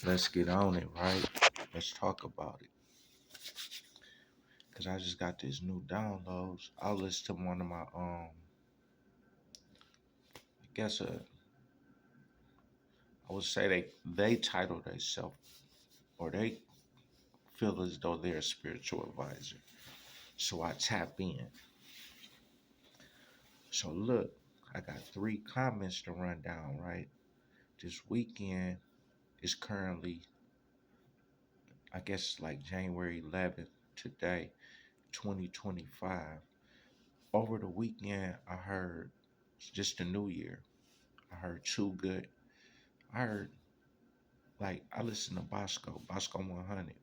Let's get on it, right? Let's talk about it. Cause I just got this new downloads. I listened to one of my I guess I would say they title themselves or they feel as though they're a spiritual advisor. So I tap in. So look, I got 3 comments to run down, right? This weekend is currently, I guess, like January 11th today, 2025. Over the weekend, I heard just the new year. I heard Too Good. I heard, like, I listened to Bosco 100.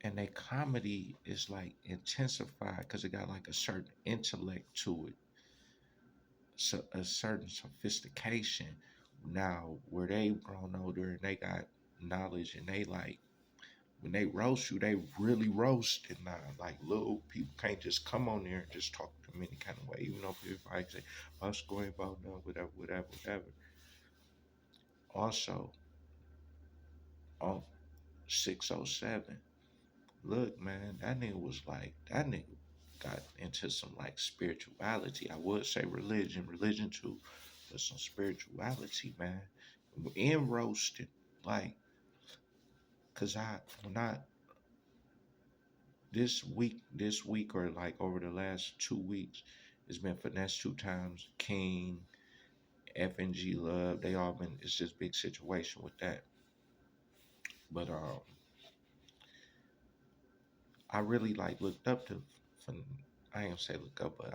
And their comedy is like intensified because it got like a certain intellect to it, so a certain sophistication. Now, where they grown older and they got knowledge and they like, when they roast you, they really roast it now. Like little people can't just come on there and just talk to them any kind of way. Even though people like say, "What's going about now?" Whatever, whatever, whatever. Also, on 607, look, man, that nigga was like that nigga got into some like spirituality. I would say religion too, but some spirituality, man. And roasting, like, cause I when I this week or like over the last 2 weeks, it's been Finesse 2 times, King, FNG Love. They all been. It's just big situation with that. But I really like looked up to. I ain't gonna say look up, but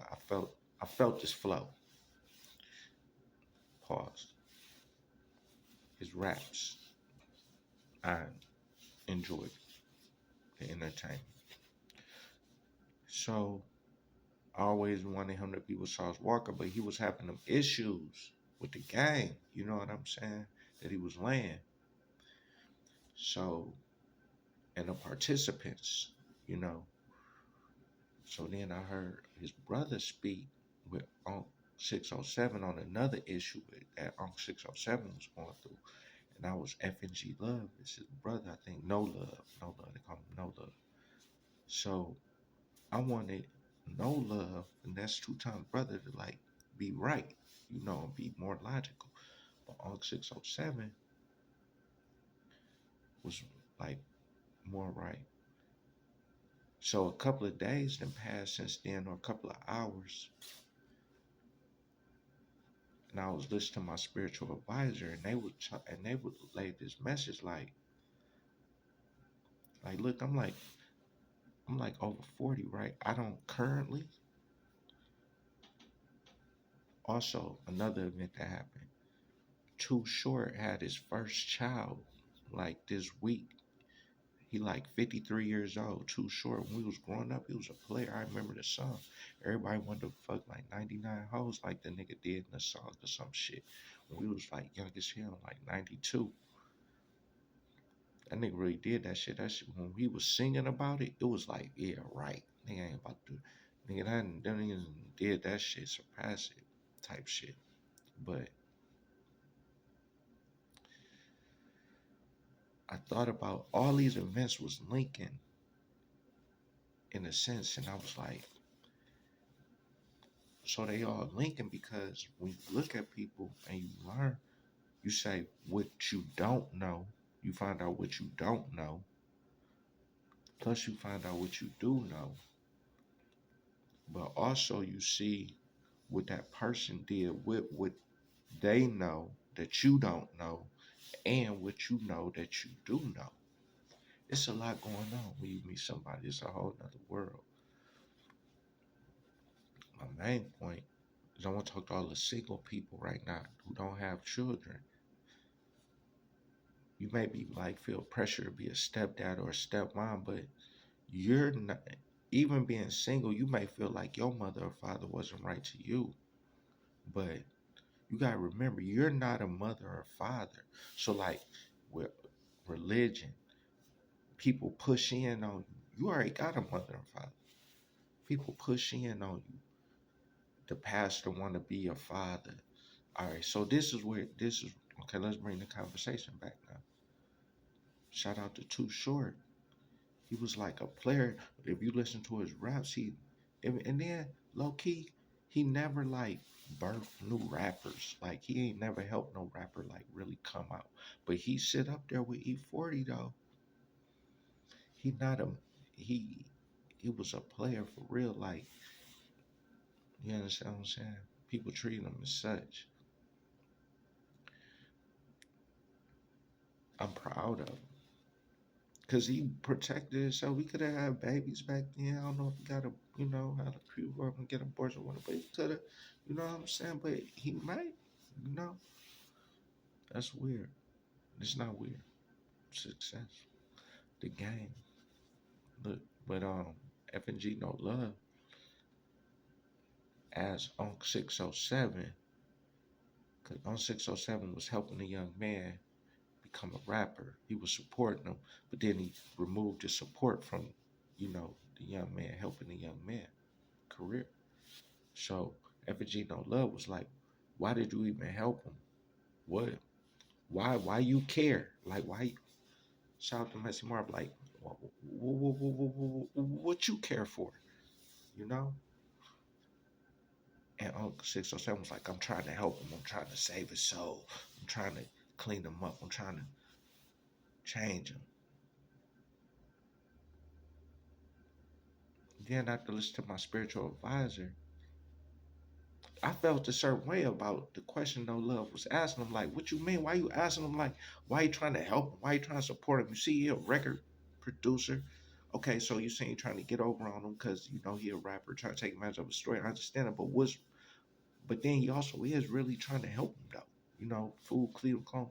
I felt this flow. Pause. His raps. I enjoyed the entertainment. So I always wanted him to be with Sauce Walker, but he was having them issues with the game. You know what I'm saying? That he was laying. So, and the participants, you know. So then I heard his brother speak with Unc 607 on another issue that Unc 607 was going through. And I was FNG Love. It's his brother, I think. No Love. No Love. They call him No Love. So I wanted No Love, and that's 2 times brother, to like be right, you know, and be more logical. But Unc 607 was like more right. So a couple of days then passed since then, or a couple of hours, and I was listening to my spiritual advisor, and they would lay this message like, look, I'm like over 40, right? I don't currently. Also, another event that happened. Too Short had his first child like this week. He like 53 years old. Too Short. When we was growing up, he was a player. I remember the song. Everybody wanted to fuck like 99 hoes like the nigga did in the song or some shit. When we was like young as hell, like 92. That nigga really did that shit. That shit, when he was singing about it, it was like, yeah, right. Nigga ain't about to, nigga, that nigga did that shit, surpass it type shit. But I thought about all these events was linking in a sense, and I was like, so they all linking because when you look at people and you learn, you say what you don't know, you find out what you don't know, plus you find out what you do know, but also you see what that person did with what they know that you don't know, and what you know that you do know. It's a lot going on when you meet somebody. It's a whole nother world. My main point is I want to talk to all the single people right now who don't have children. You may be like feel pressure to be a stepdad or a stepmom, but you're not. Even being single, you may feel like your mother or father wasn't right to you, but you gotta remember you're not a mother or father. So like with religion, people push in on you. You already got a mother and father. People push in on you. The pastor want to be your father. All right, so this is Okay, let's bring the conversation back now. Shout out to Too Short. He was like a player. If you listen to his raps, and then low key, he never like birthed new rappers. Like he ain't never helped no rapper like really come out. But he sit up there with E40 though. He not a he he was a player for real. Like you understand what I'm saying? People treat him as such. I'm proud of him. Cause he protected himself. We could have had babies back then. I don't know if he got a, had a few of them get abortion with him, but he could have, you know what I'm saying? But he might, you know, that's weird. It's not weird. Success, the game. Look, but F and G No Love as Unc 607, cause Unc 607 was helping the young man become a rapper. He was supporting him, but then he removed his support from, the young man helping the young man career. So F&G No Love was like, why did you even help him? What? Why you care? Like why? Shout out to Messi Marv. Like what you care for? You know? And Uncle 607 was like, I'm trying to help him. I'm trying to save his soul. I'm trying to clean him up. I'm trying to change him. Then after listening to my spiritual advisor, I felt a certain way about the question No Love was asking him. Like, what you mean? Why you asking him? Like, why you trying to help him? Why you trying to support him? You see, he a record producer. Okay, so you saying you trying to get over on him because you know he a rapper trying to take advantage of a story. I understand it, but then he also is really trying to help him though. Food, Cleveland clone.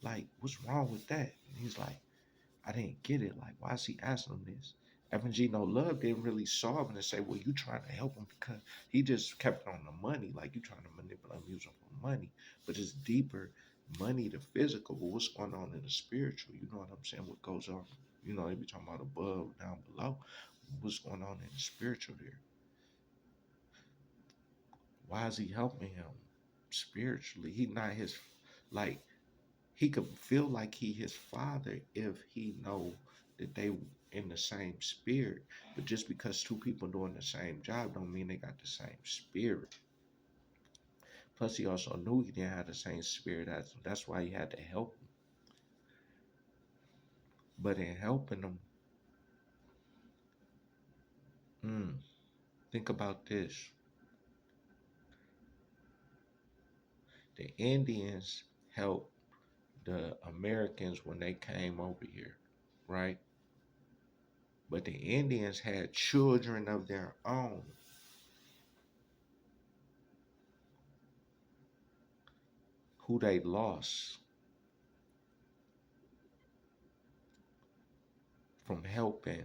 Like, what's wrong with that? And he's like, I didn't get it. Like, why is he asking him this? FNG No Love didn't really solve it and say, well, you trying to help him because he just kept on the money. Like, you trying to manipulate him, use him for money. But it's deeper money, the physical, but what's going on in the spiritual? You know what I'm saying? What goes on? They be talking about above, down below. What's going on in the spiritual there? Why is he helping him spiritually? He not his, like, he could feel like he his father if he know that they in the same spirit. But just because two people doing the same job don't mean they got the same spirit. Plus, he also knew he didn't have the same spirit as him. That's why he had to help him. But in helping him, mm, think about this: the Indians helped the Americans when they came over here, right? But the Indians had children of their own who they lost from helping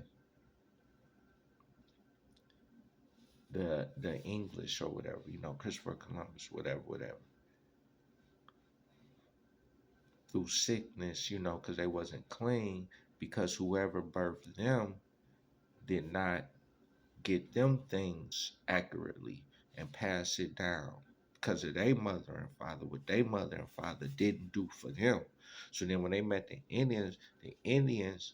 the English or whatever, Christopher Columbus, whatever, through sickness, because they wasn't clean, because whoever birthed them did not get them things accurately and pass it down because of their mother and father, what their mother and father didn't do for them. So then when they met the Indians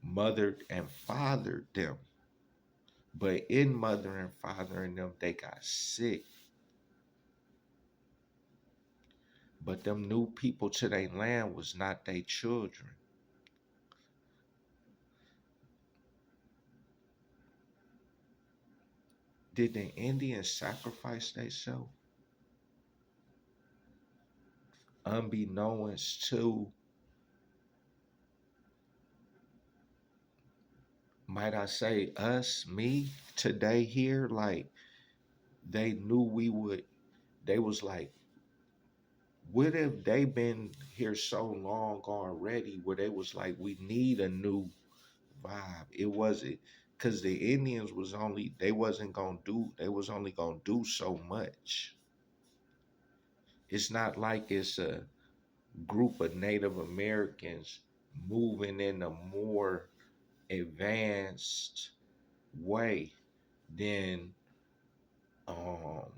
mothered and fathered them. But in mother and fathering them, they got sick. But them new people to their land was not their children. Did the Indians sacrifice themselves unbeknownst to, might I say, us, me, today here? Like, they knew we would, they was like, what if they been here so long already where they was like, we need a new vibe? It wasn't, because the Indians was only, they was only gonna do so much. It's not like it's a group of Native Americans moving in a more advanced way than um,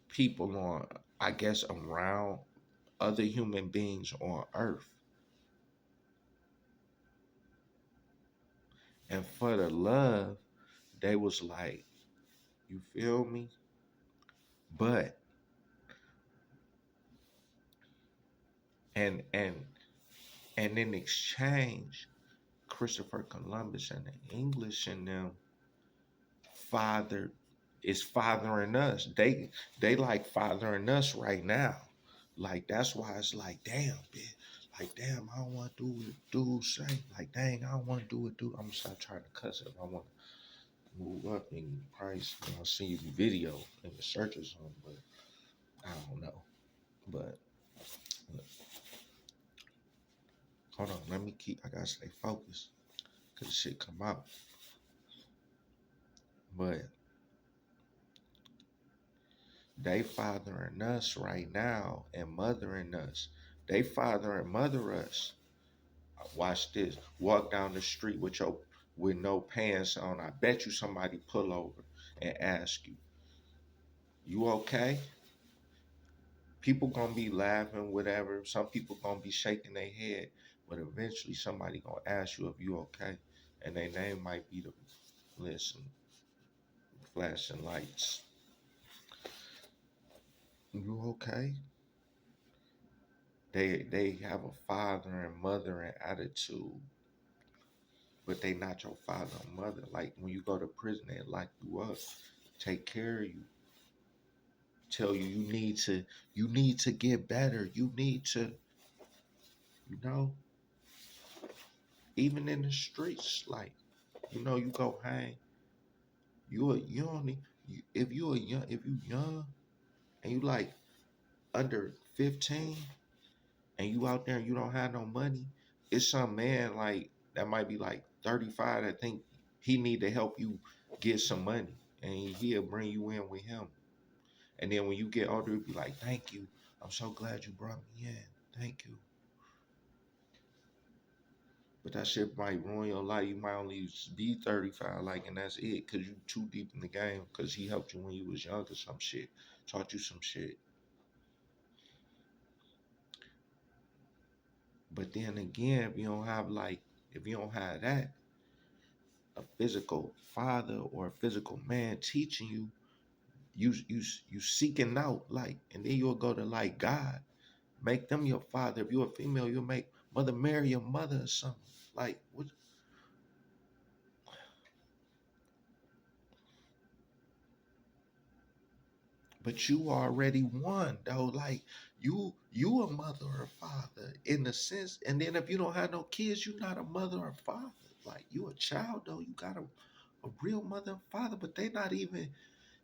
people on I guess, around other human beings on earth. And for the love, they was like, you feel me? But and and and in exchange, Christopher Columbus and the English and them father is fathering us. They like fathering us right now. Like that's why it's like, damn, bitch. Like, damn, I don't want to do what dude say. Like, dang, I don't want to do what dude. I'm gonna stop trying to cuss if I want to move up in price. I'll see you video in the search or something, but I don't know. But hold on, let me keep. I gotta stay focused because shit come out. But they fathering us right now and mothering us. They father and mother us. Watch this. Walk down the street with no pants on. I bet you somebody pull over and ask you, "You okay?" People gonna be laughing, whatever. Some people gonna be shaking their head, but eventually somebody gonna ask you if you okay, and their name might be the listen flashing lights. You okay? They have a father and mother and attitude, but they not your father or mother. Like when you go to prison, they lock you up, take care of you, tell you you need to get better. You need to, you know, even in the streets, like, you go hang, you only if you young and you like under 15 and you out there and you don't have no money, it's some man like that might be like 35 that think he need to help you get some money and he'll bring you in with him. And then when you get older, it'll be like, thank you. I'm so glad you brought me in. Thank you. But that shit might ruin your life. You might only be 35, like, and that's it, cause you too deep in the game. Cause he helped you when you was young or some shit, taught you some shit. But then again, if you don't have that, a physical father or a physical man teaching you, you seeking out, like, and then you'll go to like God, make them your father. If you're a female, you'll make Mother Mary your mother or something. Like what? But you already won though. Like you a mother or father in the sense, and then if you don't have no kids, you're not a mother or father. Like you a child though, you got a real mother and father, but they not even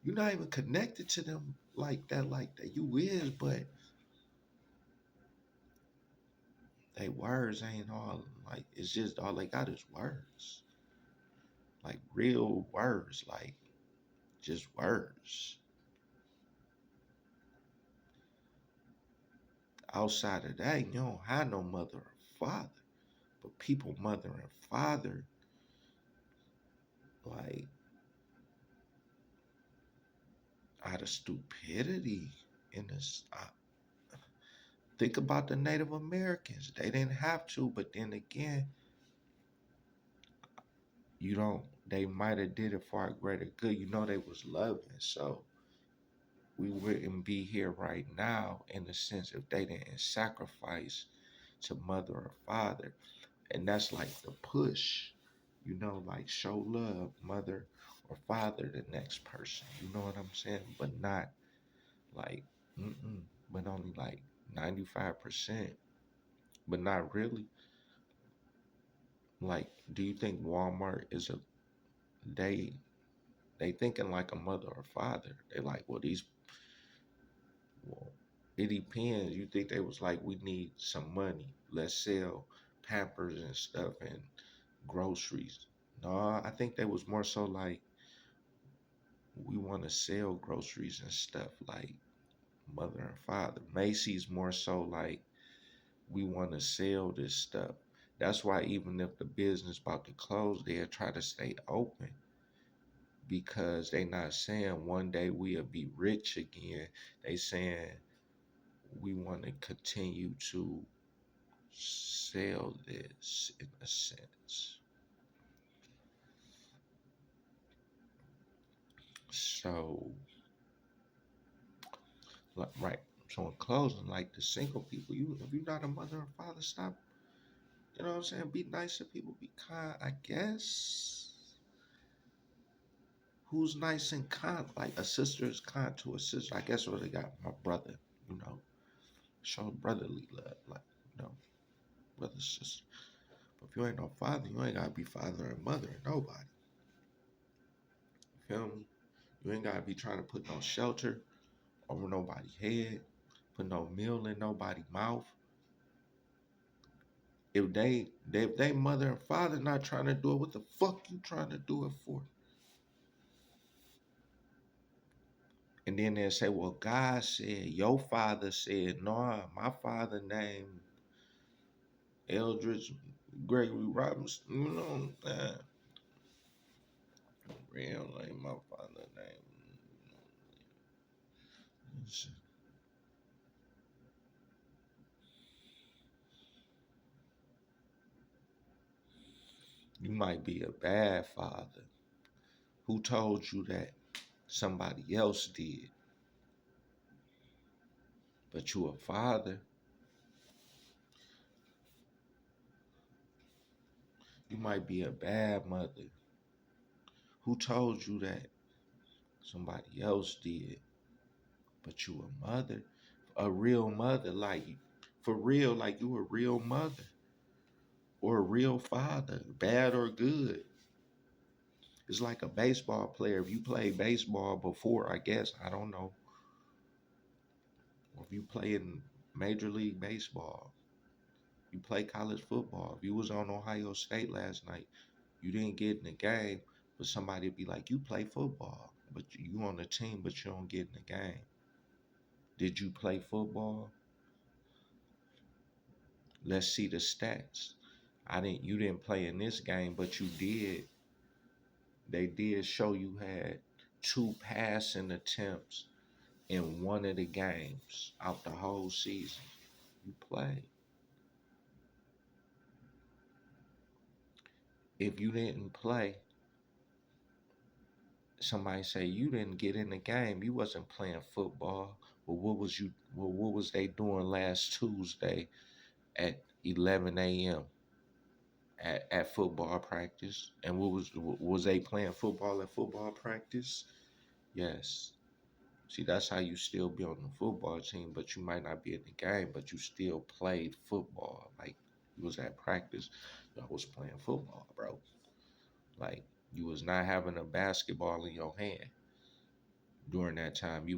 you're not even connected to them like that. You is, but they words ain't all like it's just all they got is words. Like real words, like just words. Outside of that, you don't have no mother or father. But people, mother and father, like out of stupidity in this. Think about the Native Americans. They didn't have to, but then again, you don't. They might have did it for a greater good. They was loving, so we wouldn't be here right now in the sense if they didn't sacrifice to mother or father. And that's like the push, like show love, mother or father, the next person. You know what I'm saying? But not like, but only like 95%, but not really. Like, do you think Walmart is they, they thinking like a mother or father? They like, well, well, it depends. You think they was like, we need some money. Let's sell Pampers and stuff and groceries. No, I think they was more so like, we want to sell groceries and stuff like mother and father. Macy's more so like, we want to sell this stuff. That's why even if the business about to close, they'll try to stay open because they not saying one day we'll be rich again. They saying we want to continue to sell this in a sense. So, like, right. So in closing, like the single people, you if you're not a mother or father, stop. You know what I'm saying? Be nice to people. Be kind. I guess. Who's nice and kind? Like a sister is kind to a sister. I guess what they got my brother. You know, show brotherly love. Like brother sister. But if you ain't no father, you ain't gotta be father and mother and nobody. You feel me? You ain't gotta be trying to put no shelter over nobody's head, put no meal in nobody's mouth. If they mother and father not trying to do it, what the fuck you trying to do it for? And then they'll say, well, God said, your father said, no, my father named Eldridge Gregory Robinson. You know, real like my father name. You might be a bad father. Who told you that? Somebody else did. But you a father. You might be a bad mother. Who told you that? Somebody else did. But you a mother. A real mother, like for real, like you a real mother or a real father, bad or good. It's like a baseball player. If you played baseball before, I guess, I don't know. Or if you play in Major League Baseball, you play college football. If you was on Ohio State last night, you didn't get in the game, but somebody would be like, you play football, but you on the team, but you don't get in the game. Did you play football? Let's see the stats. You didn't play in this game, but you did. They did show you had 2 passing attempts in one of the games out the whole season. You played. If you didn't play, somebody say you didn't get in the game, you wasn't playing football. Well, what was they doing last Tuesday at 11 a.m. At football practice? And was they playing football at football practice? Yes. See, that's how you still be on the football team, but you might not be in the game, but you still played football. Like you was at practice, I was playing football, bro. Like you was not having a basketball in your hand during that time. You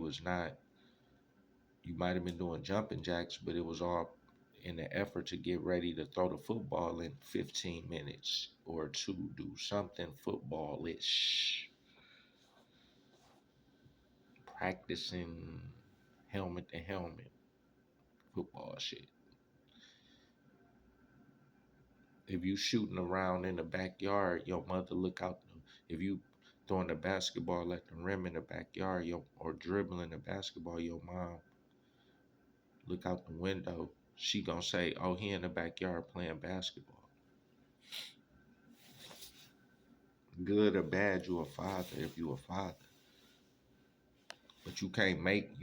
might have been doing jumping jacks, but it was all in the effort to get ready to throw the football in 15 minutes or to do something footballish, practicing helmet to helmet football shit. If you shooting around in the backyard, your mother look out. If you throwing the basketball at the rim in the backyard, or dribbling the basketball, your mom look out the window. She gonna say, "Oh, he in the backyard playing basketball." Good or bad, you a father if you a father. But you can make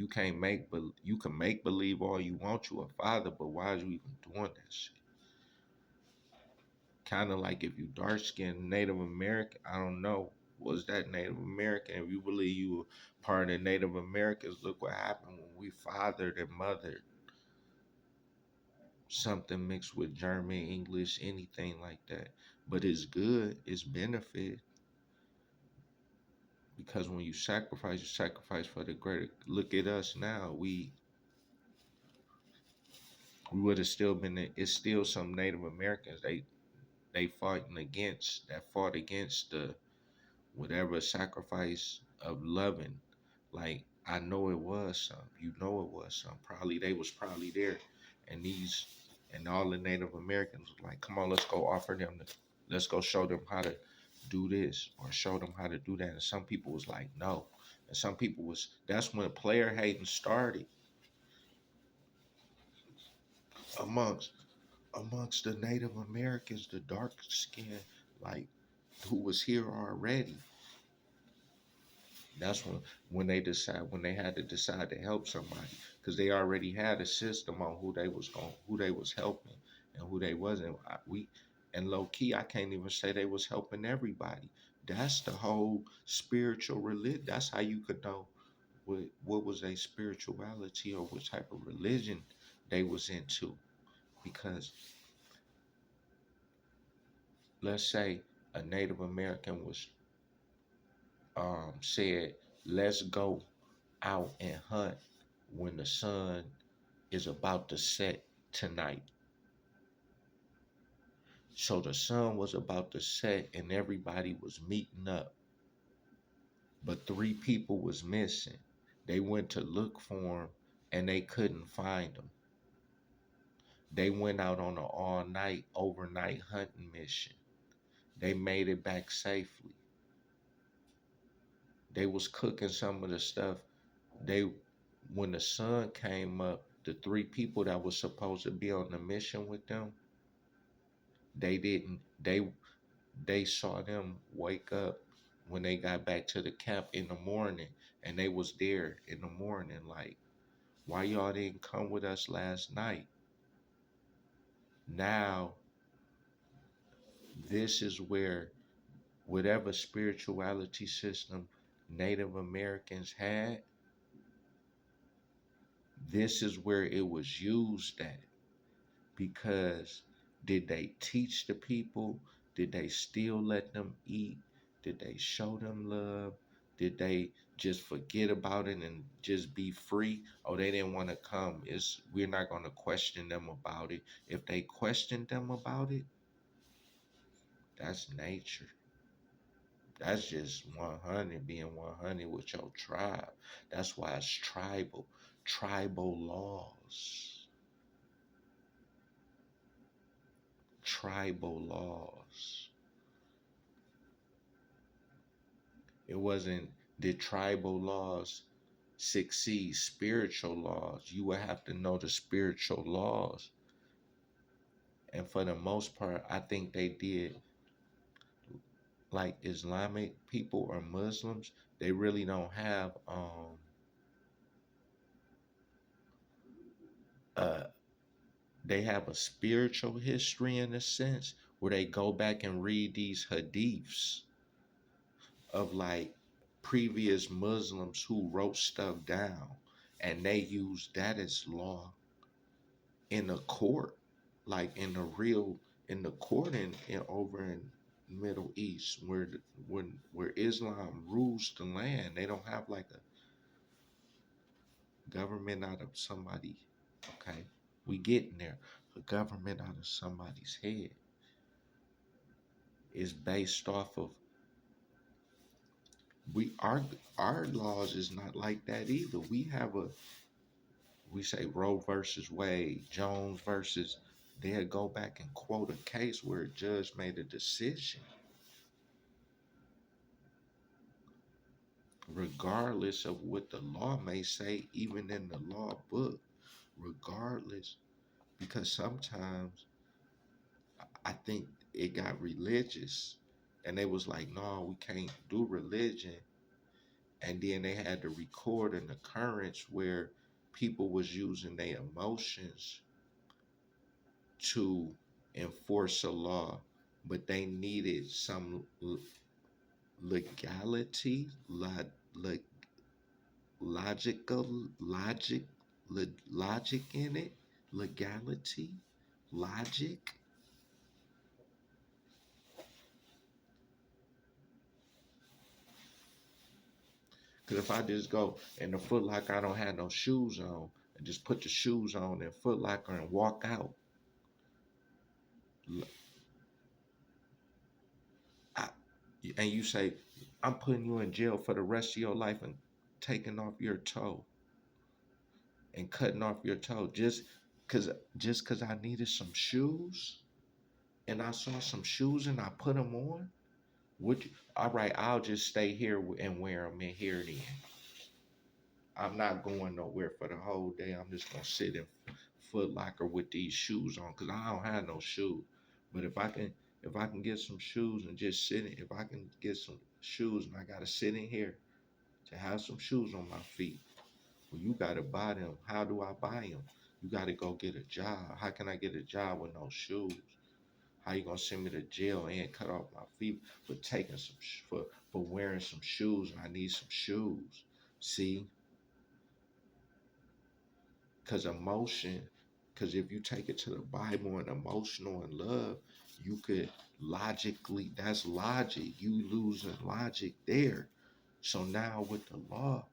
believe all you want you a father, but why is you even doing that shit? Kind of like if you dark skinned Native American, I don't know, was that Native American? If you believe you were part of the Native Americans, look what happened when we fathered and mothered something mixed with German, English, anything like that. But it's good, it's benefit because when you sacrifice for the greater. Look at us now. We would have still been. It's still some Native Americans they fought against the whatever sacrifice of loving. Like I know it was some. You know it was some. Probably they was probably there, and all the Native Americans was like, come on, let's go offer them. Let's go show them how to do this or show them how to do that. And some people was like, no. And some people was. That's when player hating started. amongst amongst the Native Americans, the dark skin, like who was here already. That's when they had to decide to help somebody because they already had a system on who they was helping and who they wasn't. And low key, I can't even say they was helping everybody. That's the whole spiritual religion. That's how you could know what was a spirituality or what type of religion they was into. Because let's say a Native American was said, let's go out and hunt when the sun is about to set tonight. So the sun was about to set and everybody was meeting up, but three people was missing. They went to look for them and they couldn't find them. They went out on an all night overnight hunting mission. They made it back safely. They was cooking some of the stuff. They When the sun came up, the three people that was supposed to be on the mission with them, they didn't they saw them wake up when they got back to the camp in the morning, and they was there in the morning like, why y'all didn't come with us last night? Now this is where whatever spirituality system Native Americans had, this is where it was used at. Because did they teach the people? Did they still let them eat? Did they show them love? Did they just forget about it and just be free? Oh, they didn't want to come. We're not going to question them about it. If they questioned them about it, that's nature. That's just 100 being 100 with your tribe. That's why it's tribal. Tribal laws. Tribal laws. It wasn't, did tribal laws succeed spiritual laws? You would have to know the spiritual laws. And for the most part, I think they did. Like Islamic people or Muslims, they really don't have uh they have a spiritual history in a sense where they go back and read these hadiths of like previous Muslims who wrote stuff down, and they use that as law in a court, like in the court in over in Middle East where Islam rules the land. They don't have like a government out of somebody. Okay, we getting there. A government out of somebody's head is based off of we our laws is not like that either. We say Roe versus Wade, Jones versus, they'll go back and quote a case where a judge made a decision, regardless of what the law may say, even in the law book, regardless, because sometimes I think it got religious and they was like, no, we can't do religion. And then they had to record an occurrence where people was using their emotions to enforce a law, but they needed some legality, logical logic in it, legality, logic. Because if I just go in the Foot Locker, I don't have no shoes on, and just put the shoes on in Foot Locker and walk out, I, and you say, I'm putting you in jail for the rest of your life and taking off your toe and cutting off your toe cause just cause I needed some shoes and I saw some shoes and I put them on. All right, I'll just stay here and wear them in here then. I'm not going nowhere for the whole day. I'm just gonna sit in Foot Locker with these shoes on because I don't have no shoes. But if I can get some shoes and just sit in, if I can get some shoes and I gotta sit in here to have some shoes on my feet, well, you gotta buy them. How do I buy them? You gotta go get a job. How can I get a job with no shoes? How you gonna send me to jail and cut off my feet for taking for wearing some shoes? And I need some shoes. See, because emotion, because if you take it to the Bible and emotional and love, you could logically, that's logic. You losing logic there. So now with the law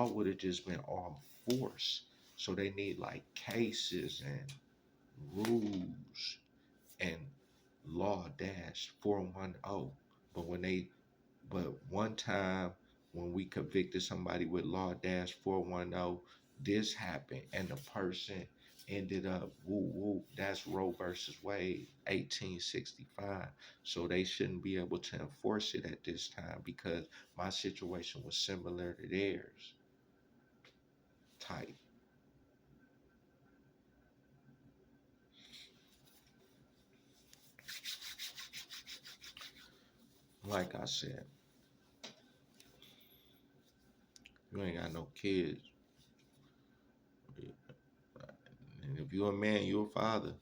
would have just been all force. So they need like cases and rules and law dash 410. But when they but one time when we convicted somebody with law dash 410, this happened and the person ended up woo woo. That's Roe versus Wade, 1865. So they shouldn't be able to enforce it at this time because my situation was similar to theirs. Type. Like I said, you ain't got no kids. And if you're a man, you're a father.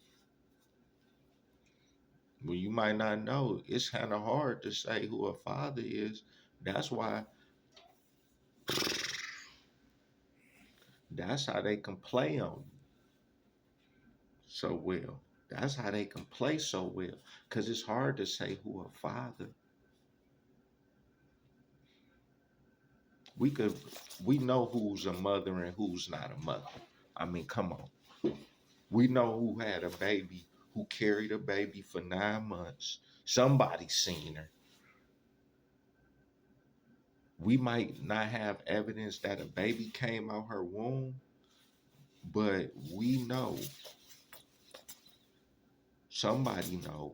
Well, you might not know. It's kind of hard to say who a father is. That's why, that's how they can play on you so well. That's how they can play so well. Because it's hard to say who a father. We could, we know who's a mother and who's not a mother. I mean, come on. We know who had a baby, who carried a baby for 9 months. Somebody seen her. We might not have evidence that a baby came out her womb, but we know, somebody know,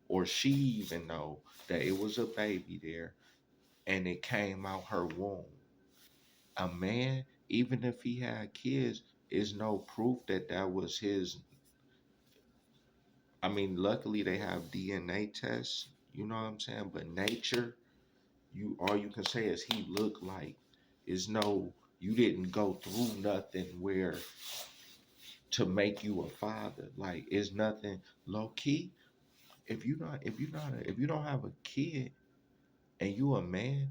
or she even know that it was a baby there and it came out her womb. A man, even if he had kids, is no proof that that was his. I mean, luckily they have DNA tests, you know what I'm saying? But nature, you all you can say is he looked like. Is no, you didn't go through nothing where to make you a father. Like it's nothing low key. If you don't have a kid and you a man,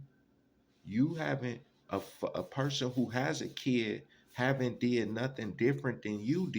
you haven't a person who has a kid haven't did nothing different than you did.